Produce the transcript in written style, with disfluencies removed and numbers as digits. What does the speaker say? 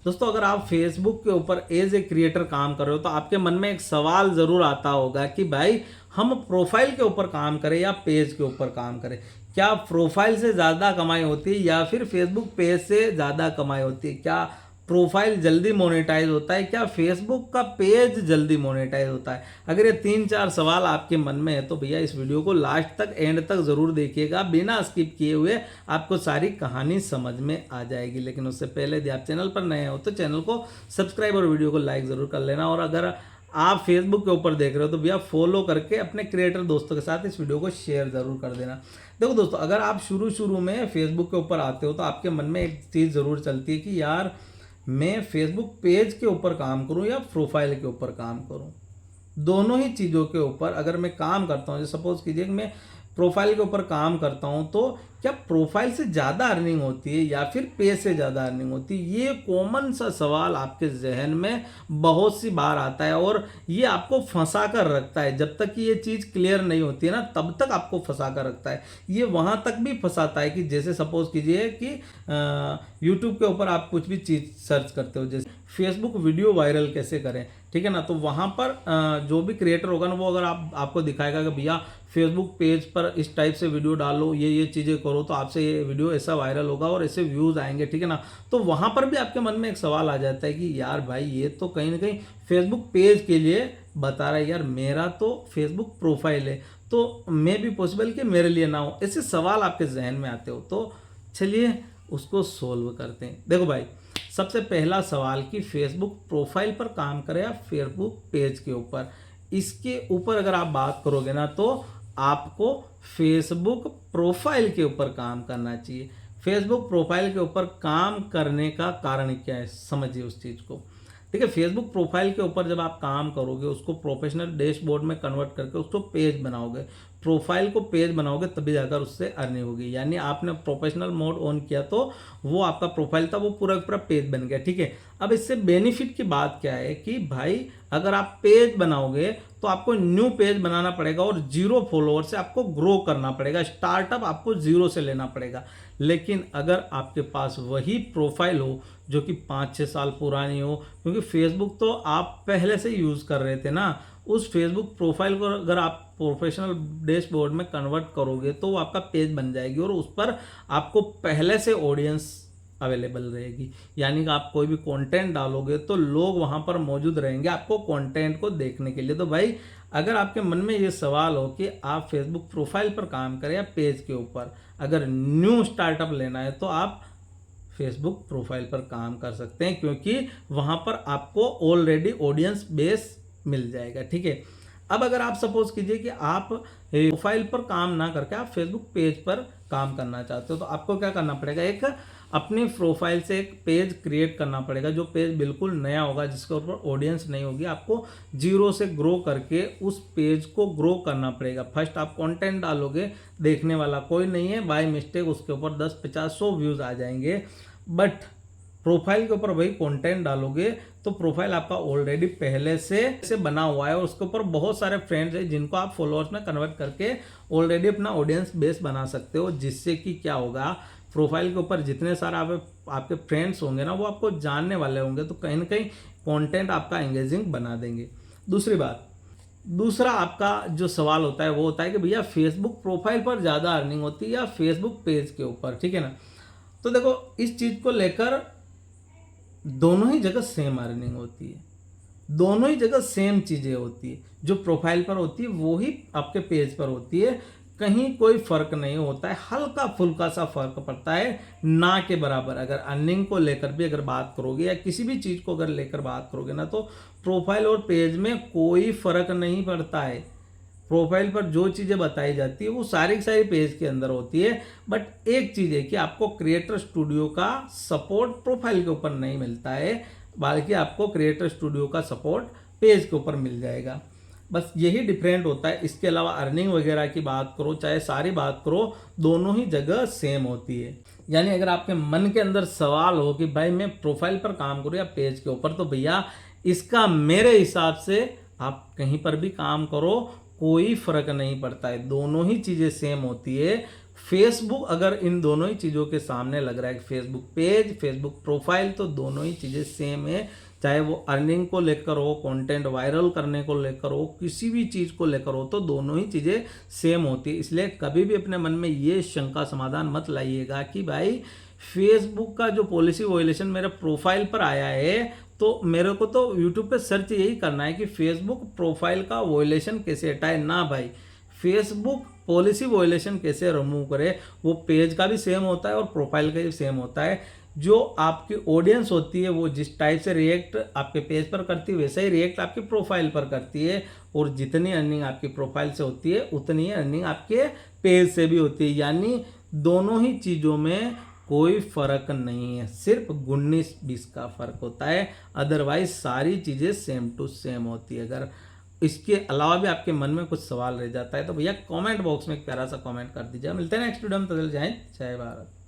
दोस्तों अगर आप फेसबुक के ऊपर एज ए क्रिएटर काम कर रहे हो तो आपके मन में एक सवाल ज़रूर आता होगा कि भाई हम प्रोफाइल के ऊपर काम करें या पेज के ऊपर काम करें। क्या प्रोफाइल से ज़्यादा कमाई होती है या फिर फेसबुक पेज से ज़्यादा कमाई होती है? क्या प्रोफाइल जल्दी मोनेटाइज होता है, क्या फेसबुक का पेज जल्दी मोनेटाइज होता है? अगर ये 3-4 सवाल आपके मन में है तो भैया इस वीडियो को लास्ट तक एंड तक ज़रूर देखिएगा, बिना स्किप किए हुए आपको सारी कहानी समझ में आ जाएगी। लेकिन उससे पहले यदि आप चैनल पर नए हो तो चैनल को सब्सक्राइब और वीडियो को लाइक ज़रूर कर लेना। और अगर आप फेसबुक के ऊपर देख रहे हो तो भैया फॉलो करके अपने क्रिएटर दोस्तों के साथ इस वीडियो को शेयर ज़रूर कर देना। देखो दोस्तों, अगर आप शुरू में फेसबुक के ऊपर आते हो तो आपके मन में एक चीज़ ज़रूर चलती है कि यार मैं फेसबुक पेज के ऊपर काम करूं या प्रोफाइल के ऊपर काम करूं। दोनों ही चीज़ों के ऊपर अगर मैं काम करता हूं, जैसे सपोज कीजिए कि मैं प्रोफाइल के ऊपर काम करता हूं, तो क्या प्रोफाइल से ज़्यादा अर्निंग होती है या फिर पेज से ज़्यादा अर्निंग होती है? ये कॉमन सा सवाल आपके जहन में बहुत सी बार आता है और ये आपको फंसा कर रखता है। जब तक कि ये चीज़ क्लियर नहीं होती है ना, तब तक आपको फंसा कर रखता है। ये वहाँ तक भी फंसाता है कि जैसे सपोज कीजिए कि यूट्यूब के ऊपर आप कुछ भी चीज़ सर्च करते हो, जैसे फेसबुक वीडियो वायरल कैसे करें, ठीक है ना, तो वहाँ पर जो भी क्रिएटर होगा ना, वो अगर आपको दिखाएगा कि भैया फेसबुक पेज पर इस टाइप से वीडियो डालो, ये चीज़ें करो तो आपसे ये वीडियो ऐसा वायरल होगा और ऐसे व्यूज़ आएंगे, ठीक है ना, तो वहाँ पर भी आपके मन में एक सवाल आ जाता है कि यार भाई ये तो कहीं ना कहीं फेसबुक पेज के लिए बता रहा है, यार मेरा तो फेसबुक प्रोफाइल है, तो मे भी पॉसिबल कि मेरे लिए ना हो। ऐसे सवाल आपके जहन में आते हो तो चलिए उसको सोल्व करते हैं। देखो भाई, सबसे पहला सवाल कि फेसबुक प्रोफाइल पर काम करें या फेसबुक पेज के ऊपर, इसके ऊपर अगर आप बात करोगे ना तो आपको फेसबुक प्रोफाइल के ऊपर काम करना चाहिए। फेसबुक प्रोफाइल के ऊपर काम करने का कारण क्या है, समझिए उस चीज़ को। ठीक है, फेसबुक प्रोफाइल के ऊपर जब आप काम करोगे, उसको प्रोफेशनल डैशबोर्ड में कन्वर्ट करके उसको पेज बनाओगे, प्रोफाइल को पेज बनाओगे, तभी जाकर उससे अर्निंग होगी। यानी आपने प्रोफेशनल मोड ऑन किया तो वो आपका प्रोफाइल था, वो पूरा पूरा पेज बन गया। ठीक है, अब इससे बेनिफिट की बात क्या है कि भाई अगर आप पेज बनाओगे तो आपको न्यू पेज बनाना पड़ेगा और 0 फॉलोअर से आपको ग्रो करना पड़ेगा, स्टार्टअप आपको 0 से लेना पड़ेगा। लेकिन अगर आपके पास वही प्रोफाइल हो जो कि 5-6 साल पुरानी हो, क्योंकि फेसबुक तो आप पहले से यूज़ कर रहे थे ना, उस फेसबुक प्रोफाइल को अगर आप प्रोफेशनल डैशबोर्ड में कन्वर्ट करोगे तो वो आपका पेज बन जाएगी और उस पर आपको पहले से ऑडियंस अवेलेबल रहेगी। यानी कि आप कोई भी कंटेंट डालोगे तो लोग वहाँ पर मौजूद रहेंगे आपको कंटेंट को देखने के लिए। तो भाई अगर आपके मन में ये सवाल हो कि आप फेसबुक प्रोफाइल पर काम करें या पेज के ऊपर, अगर न्यू स्टार्टअप लेना है तो आप फेसबुक प्रोफाइल पर काम कर सकते हैं, क्योंकि वहाँ पर आपको ऑलरेडी ऑडियंस बेस मिल जाएगा। ठीक है, अब अगर आप सपोज कीजिए कि आप प्रोफाइल पर काम ना करके आप फेसबुक पेज पर काम करना चाहते हो, तो आपको क्या करना पड़ेगा, एक अपनी प्रोफाइल से एक पेज क्रिएट करना पड़ेगा, जो पेज बिल्कुल नया होगा, जिसके ऊपर ऑडियंस नहीं होगी। आपको 0 से ग्रो करके उस पेज को ग्रो करना पड़ेगा। फर्स्ट आप कंटेंट डालोगे, देखने वाला कोई नहीं है, बाय मिस्टेक उसके ऊपर 10, 50, 100 व्यूज़ आ जाएंगे। बट प्रोफाइल के ऊपर वही कंटेंट डालोगे तो प्रोफाइल आपका ऑलरेडी पहले से बना हुआ है और उसके ऊपर बहुत सारे फ्रेंड्स हैं जिनको आप फॉलोअर्स में कन्वर्ट करके ऑलरेडी अपना ऑडियंस बेस बना सकते हो, जिससे कि क्या होगा, प्रोफाइल के ऊपर जितने सारे आपके फ्रेंड्स होंगे ना, वो आपको जानने वाले होंगे, तो कहीं ना कहीं कंटेंट आपका एंगेजिंग बना देंगे। दूसरी बात, दूसरा आपका जो सवाल होता है वो होता है कि भैया फेसबुक प्रोफाइल पर ज़्यादा अर्निंग होती है या फेसबुक पेज के ऊपर, ठीक है ना। तो देखो इस चीज़ को लेकर दोनों ही जगह सेम अर्निंग होती है, दोनों ही जगह सेम चीज़ें होती है। जो प्रोफाइल पर होती है वो ही आपके पेज पर होती है, कहीं कोई फर्क नहीं होता है, हल्का फुल्का सा फर्क पड़ता है, ना के बराबर। अगर अर्निंग को लेकर भी अगर बात करोगे या किसी भी चीज़ को अगर लेकर बात करोगे ना, तो प्रोफाइल और पेज में कोई फर्क नहीं पड़ता है। प्रोफाइल पर जो चीज़ें बताई जाती है वो सारी की सारी पेज के अंदर होती है। बट एक चीज़ है कि आपको क्रिएटर स्टूडियो का सपोर्ट प्रोफाइल के ऊपर नहीं मिलता है, बल्कि आपको क्रिएटर स्टूडियो का सपोर्ट पेज के ऊपर मिल जाएगा। बस यही डिफरेंट होता है। इसके अलावा अर्निंग वगैरह की बात करो, चाहे सारी बात करो, दोनों ही जगह सेम होती है। यानी अगर आपके मन के अंदर सवाल हो कि भाई मैं प्रोफाइल पर काम करूँ या पेज के ऊपर, तो भैया इसका मेरे हिसाब से आप कहीं पर भी काम करो, कोई फर्क नहीं पड़ता है, दोनों ही चीज़ें सेम होती है। फेसबुक अगर इन दोनों ही चीज़ों के सामने लग रहा है कि फेसबुक पेज, फेसबुक प्रोफाइल, तो दोनों ही चीज़ें सेम है। चाहे वो अर्निंग को लेकर हो, कंटेंट वायरल करने को लेकर हो, किसी भी चीज़ को लेकर हो, तो दोनों ही चीज़ें सेम होती है। इसलिए कभी भी अपने मन में ये शंका समाधान मत लाइएगा कि भाई फेसबुक का जो पॉलिसी वोलेशन मेरे प्रोफाइल पर आया है, तो मेरे को तो यूट्यूब पे सर्च यही करना है कि फेसबुक प्रोफाइल का वोलेशन कैसे हटाए। ना भाई, फेसबुक पॉलिसी वोलेशन कैसे रिमूव करे, वो पेज का भी सेम होता है और प्रोफाइल का भी सेम होता है। जो आपकी ऑडियंस होती है वो जिस टाइप से रिएक्ट आपके पेज पर करती है, वैसा ही रिएक्ट आपकी प्रोफाइल पर करती है। और जितनी अर्निंग आपकी प्रोफाइल से होती है उतनी ही अर्निंग आपके पेज से भी होती है। यानी दोनों ही चीज़ों में कोई फर्क नहीं है, सिर्फ 19-20 का फर्क होता है। अदरवाइज सारी चीज़ें सेम टू सेम होती है। अगर इसके अलावा भी आपके मन में कुछ सवाल रह जाता है तो भैया कमेंट बॉक्स में एक प्यारा सा कमेंट कर दीजिए। मिलते हैं नेक्स्ट वीडियो में, तब तक जय हिंद, जय भारत।